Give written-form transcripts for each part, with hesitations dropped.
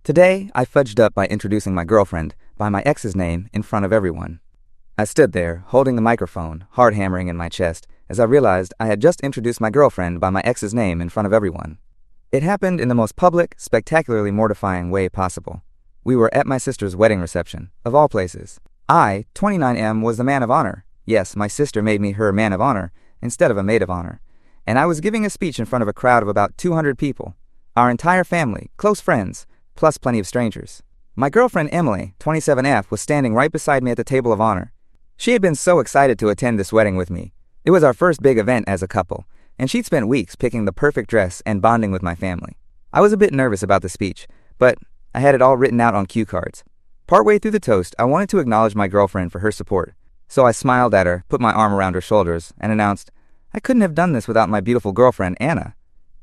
Today, I fudged up by introducing my girlfriend by my ex's name in front of everyone. I stood there, holding the microphone, hard hammering in my chest, as I realized I had just introduced my girlfriend by my ex's name in front of everyone. It happened in the most public, spectacularly mortifying way possible. We were at my sister's wedding reception, of all places. I, 29M, was the man of honor. Yes, my sister made me her man of honor instead of a maid of honor. And I was giving a speech in front of a crowd of about 200 people. Our entire family, close friends, plus plenty of strangers. My girlfriend Emily, 27F, was standing right beside me at the table of honor. She had been so excited to attend this wedding with me. It was our first big event as a couple, and she'd spent weeks picking the perfect dress and bonding with my family. I was a bit nervous about the speech, but I had it all written out on cue cards. Partway through the toast, I wanted to acknowledge my girlfriend for her support. So I smiled at her, put my arm around her shoulders, and announced, I couldn't have done this without my beautiful girlfriend, Anna.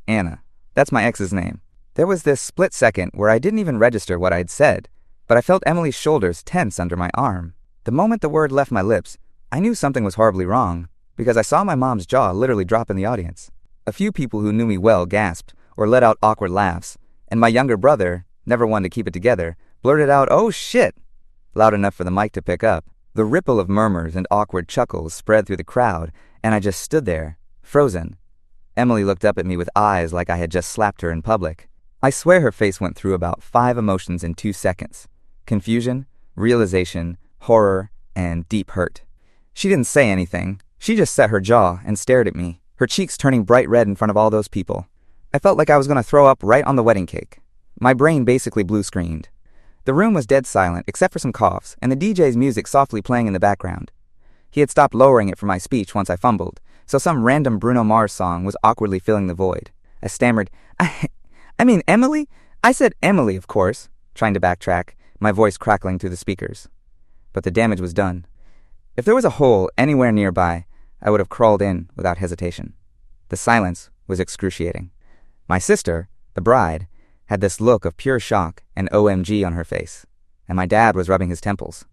Anna. That's my ex's name. There was this split second where I didn't even register what I'd said, but I felt Emily's shoulders tense under my arm. The moment the word left my lips, I knew something was horribly wrong, because I saw my mom's jaw literally drop in the audience. A few people who knew me well gasped or let out awkward laughs, and my younger brother, never one to keep it together, blurted out, "Oh shit!" loud enough for the mic to pick up. The ripple of murmurs and awkward chuckles spread through the crowd, and I just stood there, frozen. Emily looked up at me with eyes like I had just slapped her in public. I swear her face went through about 5 emotions in 2 seconds. Confusion, realization, horror, and deep hurt. She didn't say anything. She just set her jaw and stared at me, her cheeks turning bright red in front of all those people. I felt like I was going to throw up right on the wedding cake. My brain basically blue-screened. The room was dead silent except for some coughs and the DJ's music softly playing in the background. He had stopped lowering it for my speech once I fumbled, so some random Bruno Mars song was awkwardly filling the void. I stammered, I mean Emily? I said Emily, of course, trying to backtrack, my voice crackling through the speakers. But the damage was done. If there was a hole anywhere nearby, I would have crawled in without hesitation. The silence was excruciating. My sister, the bride, had this look of pure shock and OMG on her face, and my dad was rubbing his temples.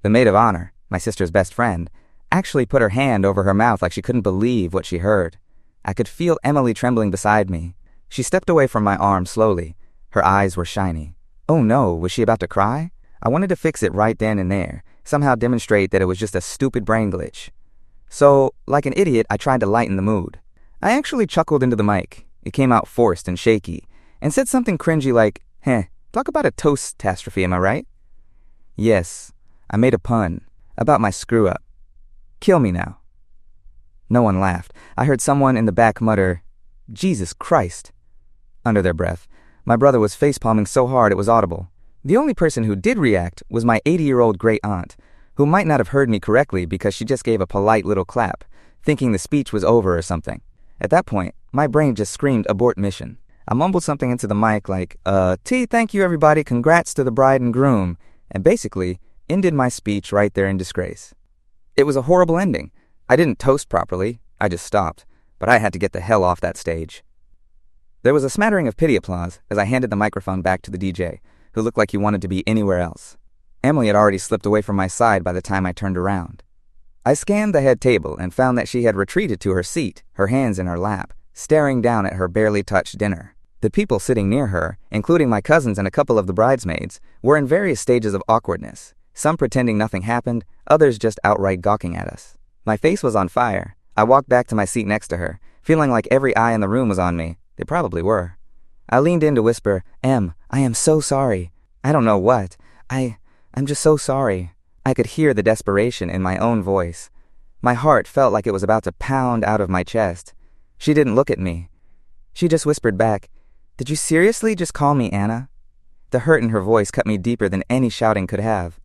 The maid of honor, my sister's best friend, actually put her hand over her mouth like she couldn't believe what she heard. I could feel Emily trembling beside me. She stepped away from my arm slowly. Her eyes were shiny. Oh no, was she about to cry? I wanted to fix it right then and there, somehow demonstrate that it was just a stupid brain glitch. So, like an idiot, I tried to lighten the mood. I actually chuckled into the mic. It came out forced and shaky, and said something cringy like, talk about a toast-tastrophe, am I right? Yes, I made a pun about my screw-up. Kill me now. No one laughed. I heard someone in the back mutter, Jesus Christ, under their breath. My brother was face-palming so hard it was audible. The only person who did react was my 80-year-old great-aunt, who might not have heard me correctly because she just gave a polite little clap, thinking the speech was over or something. At that point, my brain just screamed abort mission. I mumbled something into the mic like, thank you everybody, congrats to the bride and groom, and basically ended my speech right there in disgrace. It was a horrible ending. I didn't toast properly, I just stopped, but I had to get the hell off that stage. There was a smattering of pity applause as I handed the microphone back to the DJ, who looked like he wanted to be anywhere else. Emily had already slipped away from my side by the time I turned around. I scanned the head table and found that she had retreated to her seat, her hands in her lap, staring down at her barely touched dinner. The people sitting near her, including my cousins and a couple of the bridesmaids, were in various stages of awkwardness, some pretending nothing happened, others just outright gawking at us. My face was on fire. I walked back to my seat next to her, feeling like every eye in the room was on me. They probably were. I leaned in to whisper, I am so sorry. I don't know what. I'm just so sorry. I could hear the desperation in my own voice. My heart felt like it was about to pound out of my chest. She didn't look at me. She just whispered back, Did you seriously just call me Anna? The hurt in her voice cut me deeper than any shouting could have.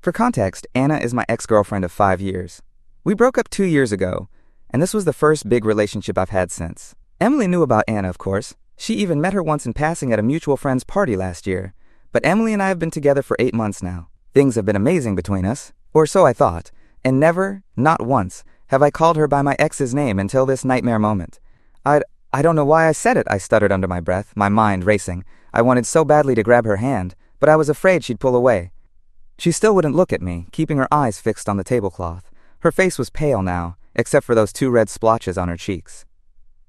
For context, Anna is my ex-girlfriend of 5 years. We broke up 2 years ago, and this was the first big relationship I've had since. Emily knew about Anna, of course. She even met her once in passing at a mutual friend's party last year. But Emily and I have been together for 8 months now. Things have been amazing between us, or so I thought, and never, not once, have I called her by my ex's name until this nightmare moment. I don't know why I said it, I stuttered under my breath, my mind racing. I wanted so badly to grab her hand, but I was afraid she'd pull away. She still wouldn't look at me, keeping her eyes fixed on the tablecloth. Her face was pale now, except for those 2 red splotches on her cheeks.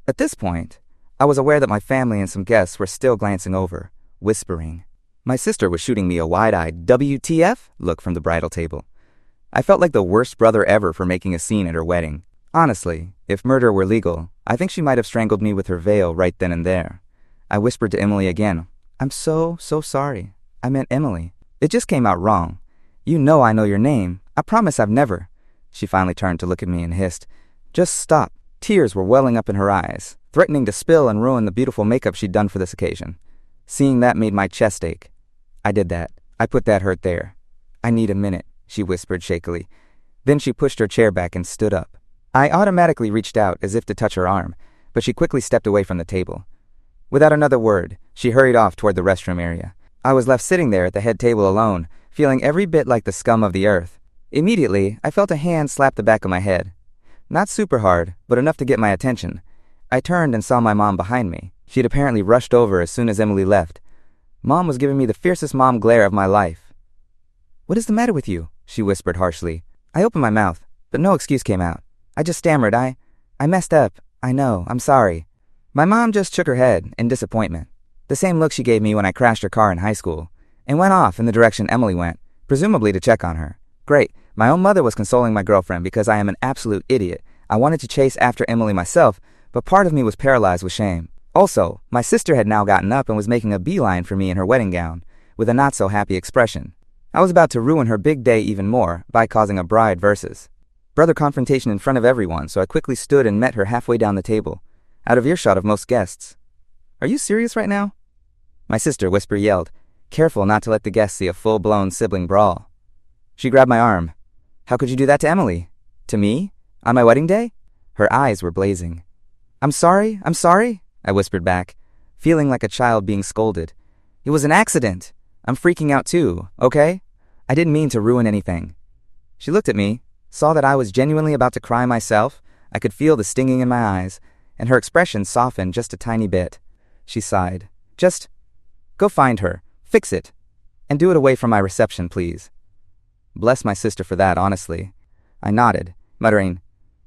At this point, I was aware that my family and some guests were still glancing over, whispering. My sister was shooting me a wide-eyed WTF look from the bridal table. I felt like the worst brother ever for making a scene at her wedding. Honestly, if murder were legal, I think she might have strangled me with her veil right then and there. I whispered to Emily again, "I'm so sorry. I meant Emily. It just came out wrong. You know I know your name. I promise I've never." She finally turned to look at me and hissed, "Just stop." Tears were welling up in her eyes, threatening to spill and ruin the beautiful makeup she'd done for this occasion. Seeing that made my chest ache. "I did that. I put that hurt there. I need a minute," she whispered shakily. Then she pushed her chair back and stood up. I automatically reached out as if to touch her arm, but she quickly stepped away from the table. Without another word, she hurried off toward the restroom area. I was left sitting there at the head table alone, feeling every bit like the scum of the earth. Immediately, I felt a hand slap the back of my head. Not super hard, but enough to get my attention. I turned and saw my mom behind me. She had apparently rushed over as soon as Emily left. Mom was giving me the fiercest mom glare of my life. "What is the matter with you?" she whispered harshly. I opened my mouth, but no excuse came out. I just stammered, I messed up. I know, I'm sorry." My mom just shook her head in disappointment, the same look she gave me when I crashed her car in high school, and went off in the direction Emily went, presumably to check on her. Great, my own mother was consoling my girlfriend because I am an absolute idiot. I wanted to chase after Emily myself, but part of me was paralyzed with shame. Also, my sister had now gotten up and was making a beeline for me in her wedding gown, with a not-so-happy expression. I was about to ruin her big day even more by causing a bride versus brother confrontation in front of everyone, so I quickly stood and met her halfway down the table, out of earshot of most guests. "Are you serious right now?" My sister whisper yelled, careful not to let the guests see a full-blown sibling brawl. She grabbed my arm. "How could you do that to Emily? To me? On my wedding day?" Her eyes were blazing. I'm sorry, I whispered back, feeling like a child being scolded. "It was an accident. I'm freaking out too, okay? I didn't mean to ruin anything." She looked at me, saw that I was genuinely about to cry myself. I could feel the stinging in my eyes, and her expression softened just a tiny bit. She sighed. "Just go find her, fix it, and do it away from my reception, please." Bless my sister for that, honestly. I nodded, muttering,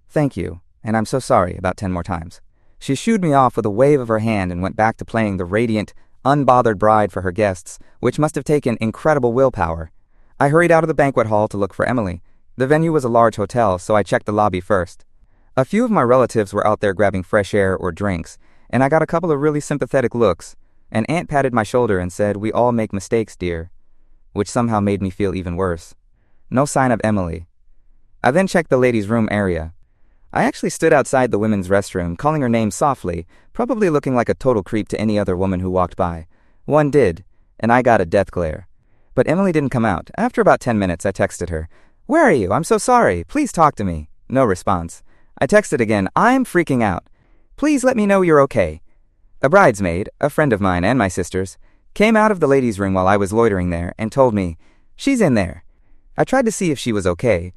"Thank you, and I'm so sorry," about 10 more times. She shooed me off with a wave of her hand and went back to playing the radiant, unbothered bride for her guests, which must have taken incredible willpower. I hurried out of the banquet hall to look for Emily. The venue was a large hotel, so I checked the lobby first. A few of my relatives were out there grabbing fresh air or drinks, and I got a couple of really sympathetic looks. An aunt patted my shoulder and said, "We all make mistakes, dear," which somehow made me feel even worse. No sign of Emily. I then checked the ladies' room area. I actually stood outside the women's restroom, calling her name softly, probably looking like a total creep to any other woman who walked by. One did, and I got a death glare. But Emily didn't come out. After about 10 minutes, I texted her, "Where are you? I'm so sorry. Please talk to me." No response. I texted again, "I'm freaking out. Please let me know you're okay." A bridesmaid, a friend of mine and my sister's, came out of the ladies' room while I was loitering there and told me, "She's in there." I tried to see if she was okay,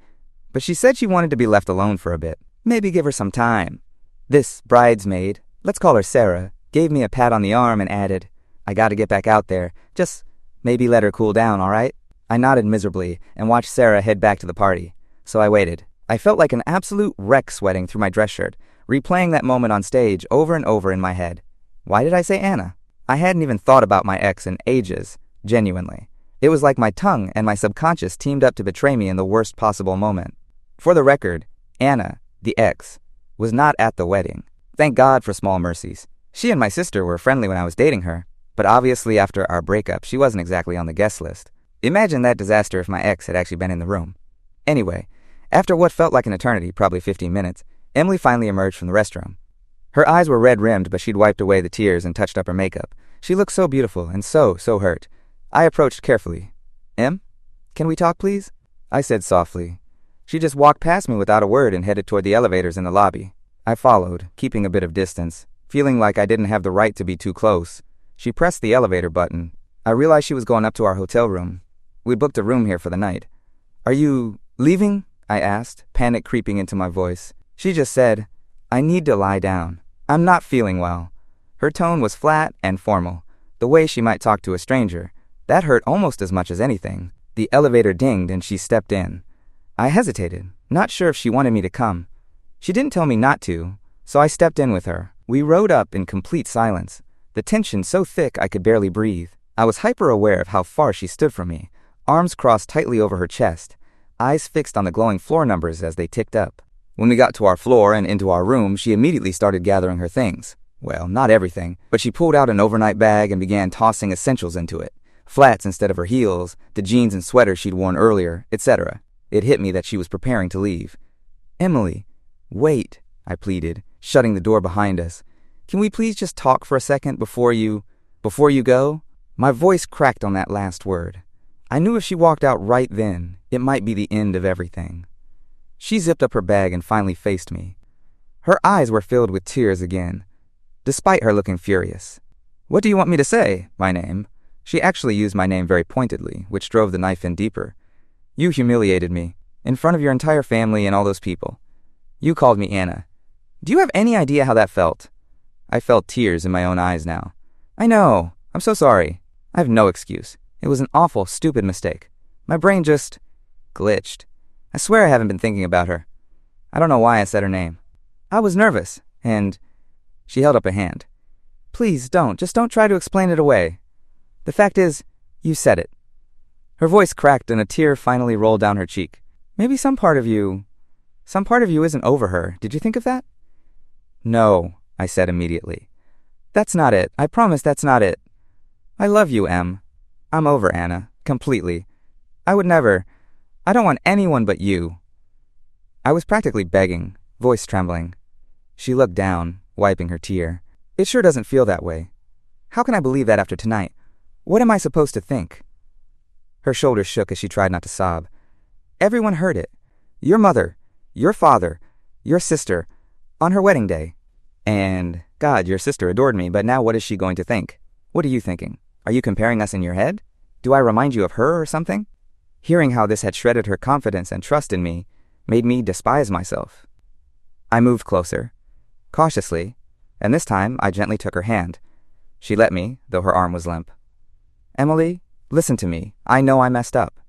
but she said she wanted to be left alone for a bit. Maybe give her some time. This bridesmaid, let's call her Sarah, gave me a pat on the arm and added, "I gotta get back out there. Just maybe let her cool down, all right?" I nodded miserably and watched Sarah head back to the party, so I waited. I felt like an absolute wreck sweating through my dress shirt, replaying that moment on stage over and over in my head. Why did I say Anna? I hadn't even thought about my ex in ages, genuinely. It was like my tongue and my subconscious teamed up to betray me in the worst possible moment. For the record, Anna, the ex, was not at the wedding. Thank God for small mercies. She and my sister were friendly when I was dating her, but obviously after our breakup, she wasn't exactly on the guest list. Imagine that disaster if my ex had actually been in the room. Anyway, after what felt like an eternity, probably 15 minutes, Emily finally emerged from the restroom. Her eyes were red-rimmed, but she'd wiped away the tears and touched up her makeup. She looked so beautiful and so hurt. I approached carefully. "Em, can we talk, please?" I said softly. She just walked past me without a word and headed toward the elevators in the lobby. I followed, keeping a bit of distance, feeling like I didn't have the right to be too close. She pressed the elevator button. I realized she was going up to our hotel room. We'd booked a room here for the night. "Are you leaving?" I asked, panic creeping into my voice. She just said, "I need to lie down. I'm not feeling well." Her tone was flat and formal, the way she might talk to a stranger. That hurt almost as much as anything. The elevator dinged and she stepped in. I hesitated, not sure if she wanted me to come. She didn't tell me not to, so I stepped in with her. We rode up in complete silence, the tension so thick I could barely breathe. I was hyper-aware of how far she stood from me, arms crossed tightly over her chest, eyes fixed on the glowing floor numbers as they ticked up. When we got to our floor and into our room, she immediately started gathering her things. Well, not everything, but she pulled out an overnight bag and began tossing essentials into it. Flats instead of her heels, the jeans and sweater she'd worn earlier, etc. It hit me that she was preparing to leave. "Emily, wait," I pleaded, shutting the door behind us. "Can we please just talk for a second before you go?" My voice cracked on that last word. I knew if she walked out right then, it might be the end of everything. She zipped up her bag and finally faced me. Her eyes were filled with tears again, despite her looking furious. "What do you want me to say? My name?" She actually used my name very pointedly, which drove the knife in deeper. "You humiliated me, in front of your entire family and all those people. You called me Anna. Do you have any idea how that felt?" I felt tears in my own eyes now. "I know. I'm so sorry. I have no excuse. It was an awful, stupid mistake. My brain just glitched. I swear I haven't been thinking about her. I don't know why I said her name. I was nervous, and..." She held up a hand. "Please don't. Just don't try to explain it away. The fact is, you said it." Her voice cracked and a tear finally rolled down her cheek. "Maybe some part of you isn't over her. Did you think of that?" "No," I said immediately. "That's not it. I promise that's not it. I love you, Em. I'm over Anna. Completely. I don't want anyone but you." I was practically begging, voice trembling. She looked down, wiping her tear. "It sure doesn't feel that way. How can I believe that after tonight? What am I supposed to think?" Her shoulders shook as she tried not to sob. "Everyone heard it. Your mother, your father, your sister, on her wedding day. And, God, your sister adored me, but now what is she going to think? What are you thinking? Are you comparing us in your head? Do I remind you of her or something?" Hearing how this had shredded her confidence and trust in me made me despise myself. I moved closer, cautiously, and this time I gently took her hand. She let me, though her arm was limp. "Emily, listen to me. I know I messed up.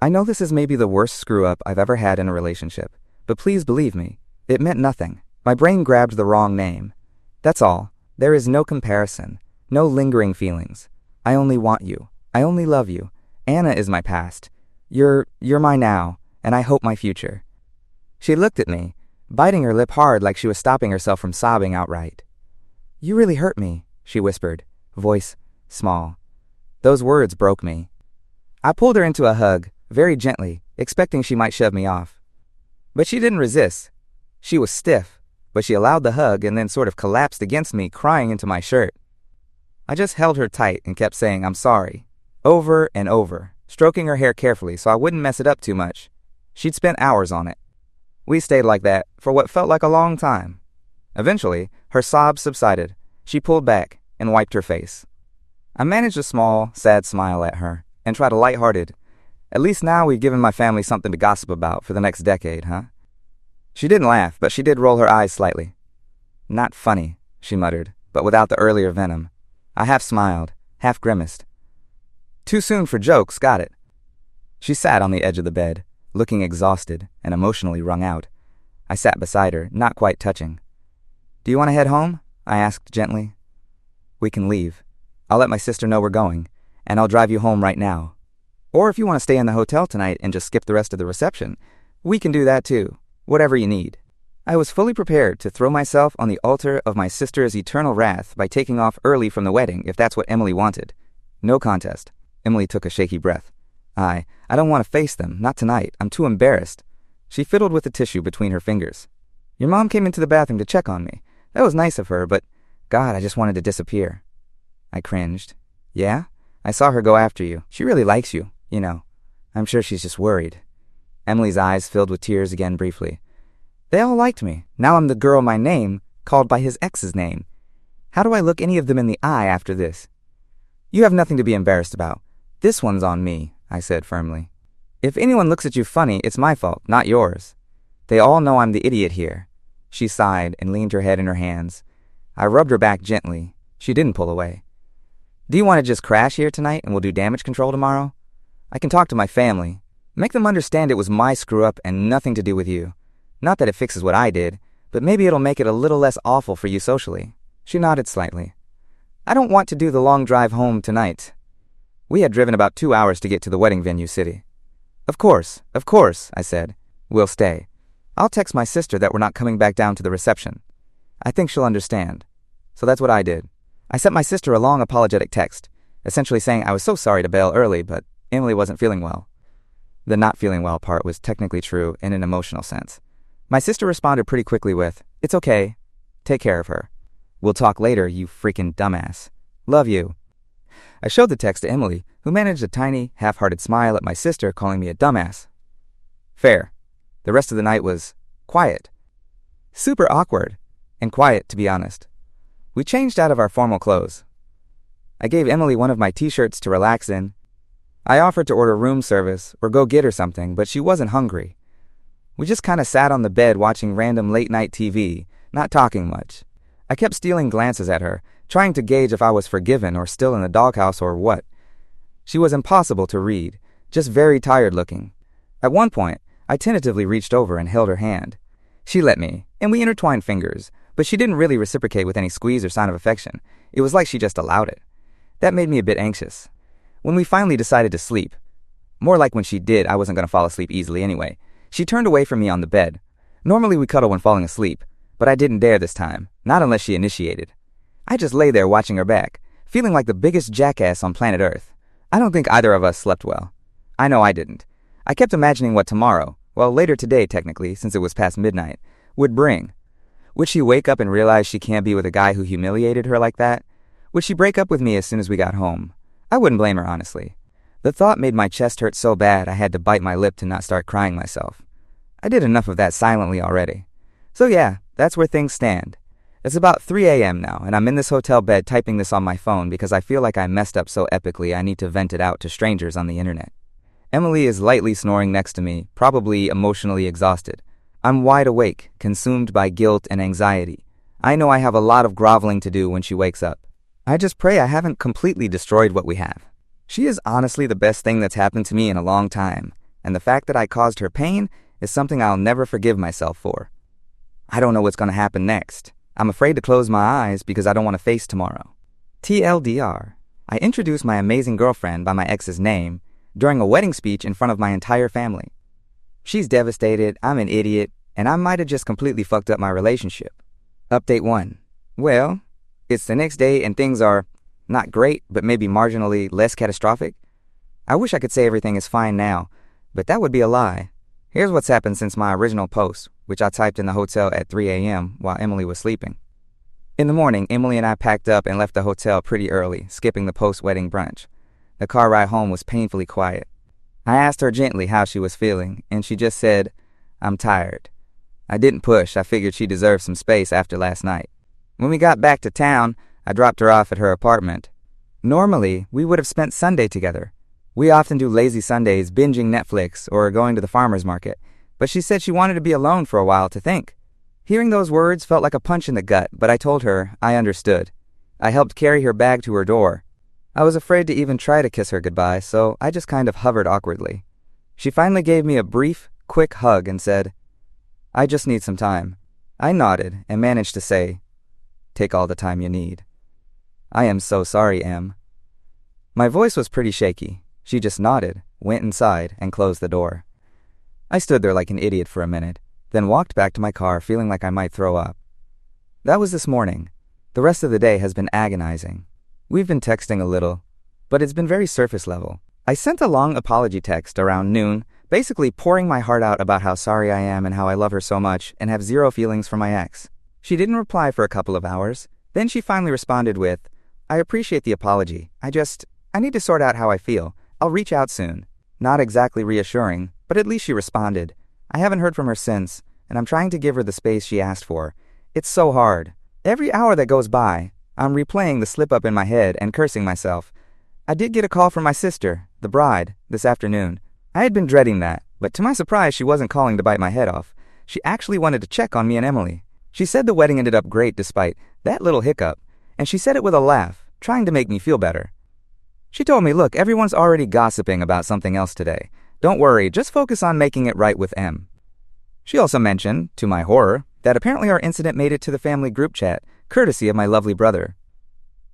I know this is maybe the worst screw-up I've ever had in a relationship, but please believe me, it meant nothing. My brain grabbed the wrong name. That's all. There is no comparison, no lingering feelings. I only want you. I only love you. Anna is my past. You're my now, and I hope my future." She looked at me, biting her lip hard like she was stopping herself from sobbing outright. "You really hurt me," she whispered, voice small. Those words broke me. I pulled her into a hug, very gently, expecting she might shove me off. But she didn't resist. She was stiff, but she allowed the hug and then sort of collapsed against me, crying into my shirt. I just held her tight and kept saying, "I'm sorry," over and over, stroking her hair carefully so I wouldn't mess it up too much. She'd spent hours on it. We stayed like that for what felt like a long time. Eventually, her sobs subsided. She pulled back and wiped her face. I managed a small, sad smile at her and tried a lighthearted, "At least now we've given my family something to gossip about for the next decade, huh?" She didn't laugh, but she did roll her eyes slightly. "Not funny," she muttered, but without the earlier venom. I half smiled, half grimaced. "Too soon for jokes, got it." She sat on the edge of the bed, looking exhausted and emotionally wrung out. I sat beside her, not quite touching. "Do you want to head home?" I asked gently. "We can leave. I'll let my sister know we're going, and I'll drive you home right now. Or if you want to stay in the hotel tonight and just skip the rest of the reception, we can do that too. Whatever you need." I was fully prepared to throw myself on the altar of my sister's eternal wrath by taking off early from the wedding if that's what Emily wanted. No contest. Emily took a shaky breath. I don't want to face them, not tonight. I'm too embarrassed." She fiddled with the tissue between her fingers. "Your mom came into the bathroom to check on me. That was nice of her, but God, I just wanted to disappear." I cringed. "Yeah? I saw her go after you. She really likes you, you know. I'm sure she's just worried." Emily's eyes filled with tears again briefly. "They all liked me. Now I'm the girl my name called by his ex's name. How do I look any of them in the eye after this?" "You have nothing to be embarrassed about. This one's on me," I said firmly. "If anyone looks at you funny, it's my fault, not yours. They all know I'm the idiot here." She sighed and leaned her head in her hands. I rubbed her back gently. She didn't pull away. "Do you want to just crash here tonight and we'll do damage control tomorrow? I can talk to my family. Make them understand it was my screw-up and nothing to do with you. Not that it fixes what I did, but maybe it'll make it a little less awful for you socially." She nodded slightly. "I don't want to do the long drive home tonight. We had driven about 2 hours to get to the wedding venue city. Of course, I said. We'll stay. I'll text my sister that we're not coming back down to the reception. I think she'll understand. So that's what I did. I sent my sister a long apologetic text, essentially saying I was so sorry to bail early, but Emily wasn't feeling well. The not feeling well part was technically true in an emotional sense. My sister responded pretty quickly with, "It's okay. Take care of her. We'll talk later, you freaking dumbass. Love you." I showed the text to Emily, who managed a tiny, half-hearted smile at my sister calling me a dumbass. Fair. The rest of the night was quiet. Super awkward. And quiet, to be honest. We changed out of our formal clothes. I gave Emily one of my t-shirts to relax in. I offered to order room service or go get her something, but she wasn't hungry. We just kind of sat on the bed watching random late-night TV, not talking much. I kept stealing glances at her, trying to gauge if I was forgiven or still in the doghouse or what. She was impossible to read, just very tired-looking. At one point, I tentatively reached over and held her hand. She let me, and we intertwined fingers, but she didn't really reciprocate with any squeeze or sign of affection. It was like she just allowed it. That made me a bit anxious. When we finally decided to sleep, more like when she did, I wasn't going to fall asleep easily anyway, she turned away from me on the bed. Normally we cuddle when falling asleep, but I didn't dare this time, not unless she initiated. I just lay there watching her back, feeling like the biggest jackass on planet Earth. I don't think either of us slept well. I know I didn't. I kept imagining what tomorrow, well, later today technically, since it was past midnight, would bring. Would she wake up and realize she can't be with a guy who humiliated her like that? Would she break up with me as soon as we got home? I wouldn't blame her, honestly. The thought made my chest hurt so bad I had to bite my lip to not start crying myself. I did enough of that silently already. So yeah, that's where things stand. It's about 3 a.m. now, and I'm in this hotel bed typing this on my phone because I feel like I messed up so epically I need to vent it out to strangers on the internet. Emily is lightly snoring next to me, probably emotionally exhausted. I'm wide awake, consumed by guilt and anxiety. I know I have a lot of groveling to do when she wakes up. I just pray I haven't completely destroyed what we have. She is honestly the best thing that's happened to me in a long time, and the fact that I caused her pain is something I'll never forgive myself for. I don't know what's going to happen next. I'm afraid to close my eyes because I don't want to face tomorrow. TLDR, I introduced my amazing girlfriend by my ex's name during a wedding speech in front of my entire family. She's devastated, I'm an idiot, and I might have just completely fucked up my relationship. Update 1. Well, it's the next day and things are not great, but maybe marginally less catastrophic. I wish I could say everything is fine now, but that would be a lie. Here's what's happened since my original post, which I typed in the hotel at 3 a.m. while Emily was sleeping. In the morning, Emily and I packed up and left the hotel pretty early, skipping the post-wedding brunch. The car ride home was painfully quiet. I asked her gently how she was feeling, and she just said, "I'm tired." I didn't push. I figured she deserved some space after last night. When we got back to town, I dropped her off at her apartment. Normally, we would have spent Sunday together. We often do lazy Sundays binging Netflix or going to the farmer's market, but she said she wanted to be alone for a while to think. Hearing those words felt like a punch in the gut, but I told her I understood. I helped carry her bag to her door. I was afraid to even try to kiss her goodbye, so I just kind of hovered awkwardly. She finally gave me a brief, quick hug and said, "I just need some time." I nodded and managed to say, "Take all the time you need." "I am so sorry, Em." My voice was pretty shaky. She just nodded, went inside, and closed the door. I stood there like an idiot for a minute, then walked back to my car feeling like I might throw up. That was this morning. The rest of the day has been agonizing. We've been texting a little, but it's been very surface level. I sent a long apology text around noon, basically pouring my heart out about how sorry I am and how I love her so much and have zero feelings for my ex. She didn't reply for a couple of hours. Then she finally responded with, "I appreciate the apology. I need to sort out how I feel. I'll reach out soon." Not exactly reassuring, but at least she responded. I haven't heard from her since, and I'm trying to give her the space she asked for. It's so hard. Every hour that goes by, I'm replaying the slip-up in my head and cursing myself. I did get a call from my sister, the bride, this afternoon. I had been dreading that, but to my surprise she wasn't calling to bite my head off. She actually wanted to check on me and Emily. She said the wedding ended up great despite that little hiccup, and she said it with a laugh, trying to make me feel better. She told me, "Look, everyone's already gossiping about something else today. Don't worry, just focus on making it right with Em." She also mentioned, to my horror, that apparently our incident made it to the family group chat, courtesy of my lovely brother.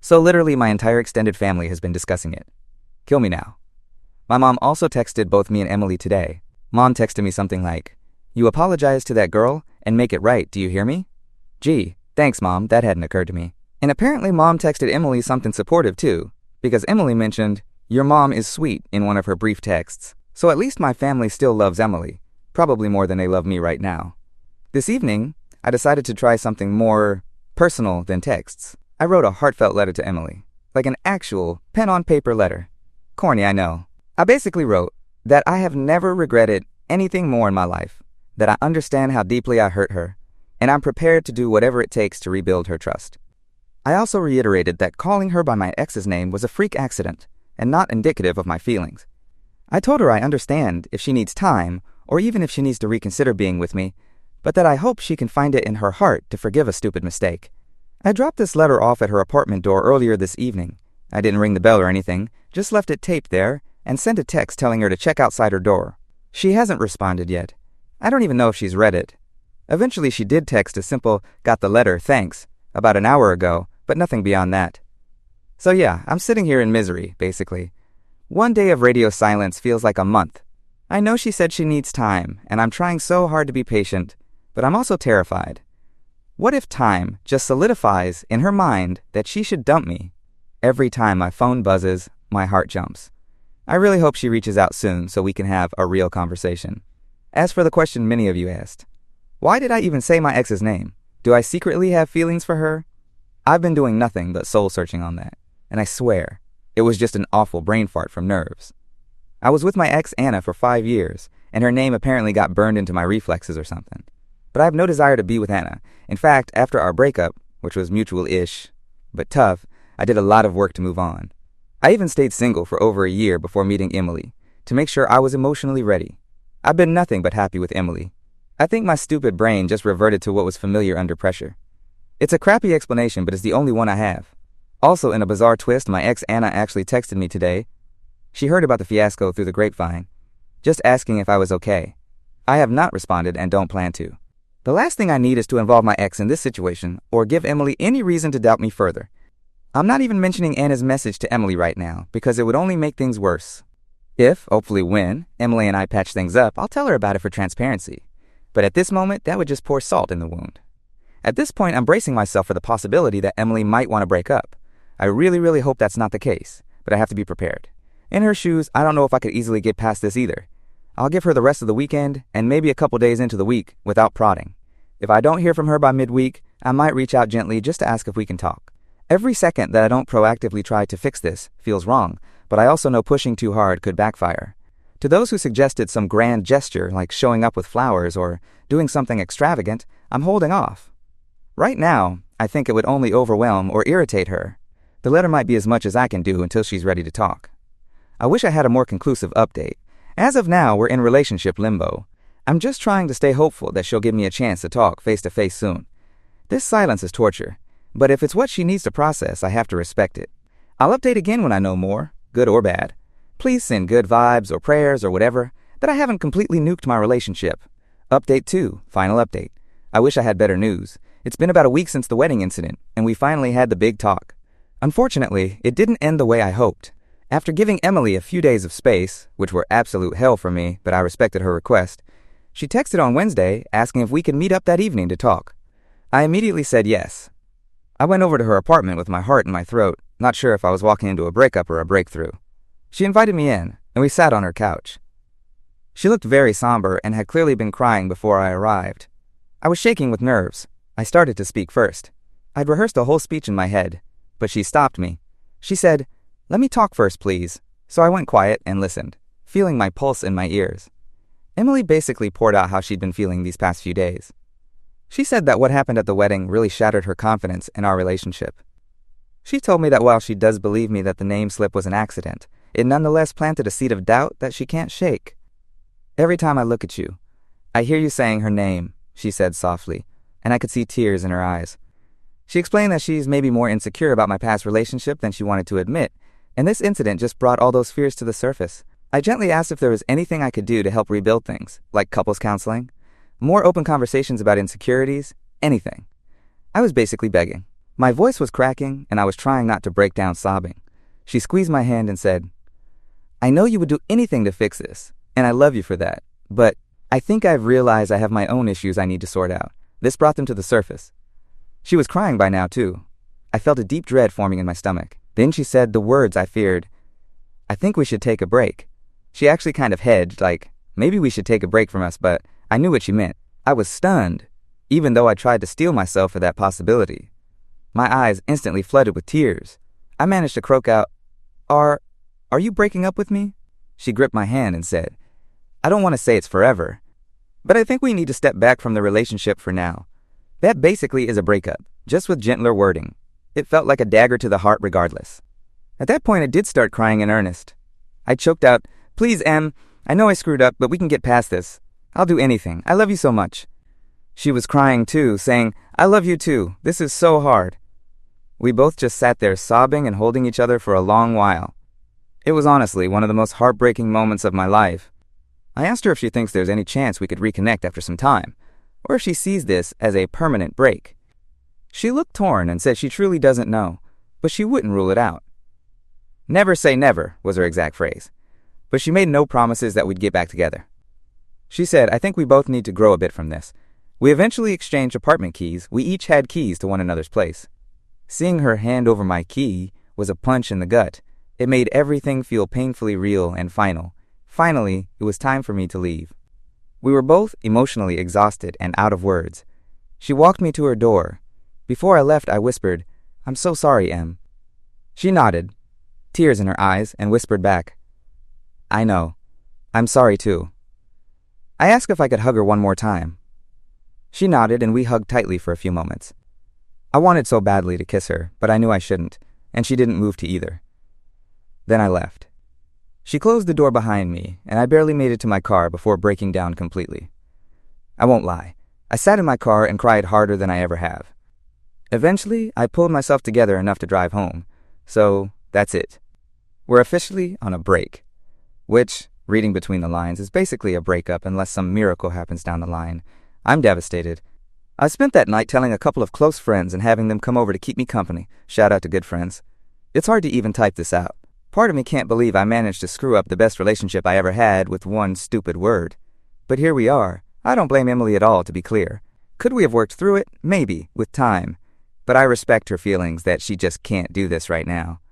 So literally my entire extended family has been discussing it. Kill me now. My mom also texted both me and Emily today. Mom texted me something like, "You apologize to that girl and make it right, do you hear me?" Gee, thanks Mom, that hadn't occurred to me. And apparently Mom texted Emily something supportive too, because Emily mentioned, "Your mom is sweet" in one of her brief texts. So at least my family still loves Emily, probably more than they love me right now. This evening, I decided to try something more personal than texts. I wrote a heartfelt letter to Emily, like an actual pen-on-paper letter. Corny, I know. I basically wrote that I have never regretted anything more in my life, that I understand how deeply I hurt her, and I'm prepared to do whatever it takes to rebuild her trust. I also reiterated that calling her by my ex's name was a freak accident and not indicative of my feelings. I told her I understand if she needs time, or even if she needs to reconsider being with me, but that I hope she can find it in her heart to forgive a stupid mistake. I dropped this letter off at her apartment door earlier this evening. I didn't ring the bell or anything, just left it taped there and sent a text telling her to check outside her door. She hasn't responded yet. I don't even know if she's read it. Eventually she did text a simple, "Got the letter, thanks," about an hour ago, but nothing beyond that. So yeah, I'm sitting here in misery, basically. One day of radio silence feels like a month. I know she said she needs time, and I'm trying so hard to be patient, but I'm also terrified. What if time just solidifies in her mind that she should dump me? Every time my phone buzzes, my heart jumps. I really hope she reaches out soon so we can have a real conversation. As for the question many of you asked, why did I even say my ex's name? Do I secretly have feelings for her? I've been doing nothing but soul-searching on that, and I swear, it was just an awful brain fart from nerves. I was with my ex Anna for 5 years, and her name apparently got burned into my reflexes or something. But I have no desire to be with Anna. In fact, after our breakup, which was mutual-ish, but tough, I did a lot of work to move on. I even stayed single for over a year before meeting Emily, to make sure I was emotionally ready. I've been nothing but happy with Emily. I think my stupid brain just reverted to what was familiar under pressure. It's a crappy explanation, but it's the only one I have. Also, in a bizarre twist, my ex Anna actually texted me today. She heard about the fiasco through the grapevine, just asking if I was okay. I have not responded and don't plan to. The last thing I need is to involve my ex in this situation or give Emily any reason to doubt me further. I'm not even mentioning Anna's message to Emily right now because it would only make things worse. If, hopefully when, Emily and I patch things up, I'll tell her about it for transparency. But at this moment, that would just pour salt in the wound. At this point, I'm bracing myself for the possibility that Emily might want to break up. I really hope that's not the case, but I have to be prepared. In her shoes, I don't know if I could easily get past this either. I'll give her the rest of the weekend and maybe a couple days into the week without prodding. If I don't hear from her by midweek, I might reach out gently just to ask if we can talk. Every second that I don't proactively try to fix this feels wrong, but I also know pushing too hard could backfire. To those who suggested some grand gesture like showing up with flowers or doing something extravagant, I'm holding off. Right now, I think it would only overwhelm or irritate her. The letter might be as much as I can do until she's ready to talk. I wish I had a more conclusive update. As of now, we're in relationship limbo. I'm just trying to stay hopeful that she'll give me a chance to talk face to face soon. This silence is torture, but if it's what she needs to process, I have to respect it. I'll update again when I know more, good or bad. Please send good vibes or prayers or whatever, that I haven't completely nuked my relationship. Update 2, final update. I wish I had better news. It's been about a week since the wedding incident, and we finally had the big talk. Unfortunately, it didn't end the way I hoped. After giving Emily a few days of space, which were absolute hell for me, but I respected her request, she texted on Wednesday asking if we could meet up that evening to talk. I immediately said yes. I went over to her apartment with my heart in my throat, not sure if I was walking into a breakup or a breakthrough. She invited me in, and we sat on her couch. She looked very somber and had clearly been crying before I arrived. I was shaking with nerves. I started to speak first. I'd rehearsed a whole speech in my head, but she stopped me. She said, "Let me talk first, please." So I went quiet and listened, feeling my pulse in my ears. Emily basically poured out how she'd been feeling these past few days. She said that what happened at the wedding really shattered her confidence in our relationship. She told me that while she does believe me that the name slip was an accident, it nonetheless planted a seed of doubt that she can't shake. "Every time I look at you, I hear you saying her name," she said softly, and I could see tears in her eyes. She explained that she's maybe more insecure about my past relationship than she wanted to admit, and this incident just brought all those fears to the surface. I gently asked if there was anything I could do to help rebuild things, like couples counseling, more open conversations about insecurities, anything. I was basically begging. My voice was cracking, and I was trying not to break down sobbing. She squeezed my hand and said, I know you would do anything to fix this, and I love you for that, but I think I've realized I have my own issues I need to sort out. This brought them to the surface. She was crying by now, too. I felt a deep dread forming in my stomach. Then she said the words I feared. I think we should take a break. She actually kind of hedged, like, maybe we should take a break from us, but I knew what she meant. I was stunned, even though I tried to steel myself for that possibility. My eyes instantly flooded with tears. I managed to croak out, Are you breaking up with me? She gripped my hand and said, I don't want to say it's forever, but I think we need to step back from the relationship for now. That basically is a breakup, just with gentler wording. It felt like a dagger to the heart regardless. At that point, I did start crying in earnest. I choked out, Please, Em, I know I screwed up, but we can get past this. I'll do anything. I love you so much. She was crying too, saying, I love you too. This is so hard. We both just sat there sobbing and holding each other for a long while. It was honestly one of the most heartbreaking moments of my life. I asked her if she thinks there's any chance we could reconnect after some time, or if she sees this as a permanent break. She looked torn and said she truly doesn't know, but she wouldn't rule it out. Never say never was her exact phrase, but she made no promises that we'd get back together. She said, I think we both need to grow a bit from this. We eventually exchanged apartment keys. We each had keys to one another's place. Seeing her hand over my key was a punch in the gut. It made everything feel painfully real and final. Finally, it was time for me to leave. We were both emotionally exhausted and out of words. She walked me to her door. Before I left, I whispered, I'm so sorry, Em. She nodded, tears in her eyes, and whispered back, I know. I'm sorry too. I asked if I could hug her one more time. She nodded and we hugged tightly for a few moments. I wanted so badly to kiss her, but I knew I shouldn't, and she didn't move to either. Then I left. She closed the door behind me, and I barely made it to my car before breaking down completely. I won't lie. I sat in my car and cried harder than I ever have. Eventually, I pulled myself together enough to drive home. So, that's it. We're officially on a break. Which, reading between the lines, is basically a breakup unless some miracle happens down the line. I'm devastated. I spent that night telling a couple of close friends and having them come over to keep me company. Shout out to good friends. It's hard to even type this out. Part of me can't believe I managed to screw up the best relationship I ever had with one stupid word. But here we are. I don't blame Emily at all, to be clear. Could we have worked through it? Maybe, with time. But I respect her feelings that she just can't do this right now.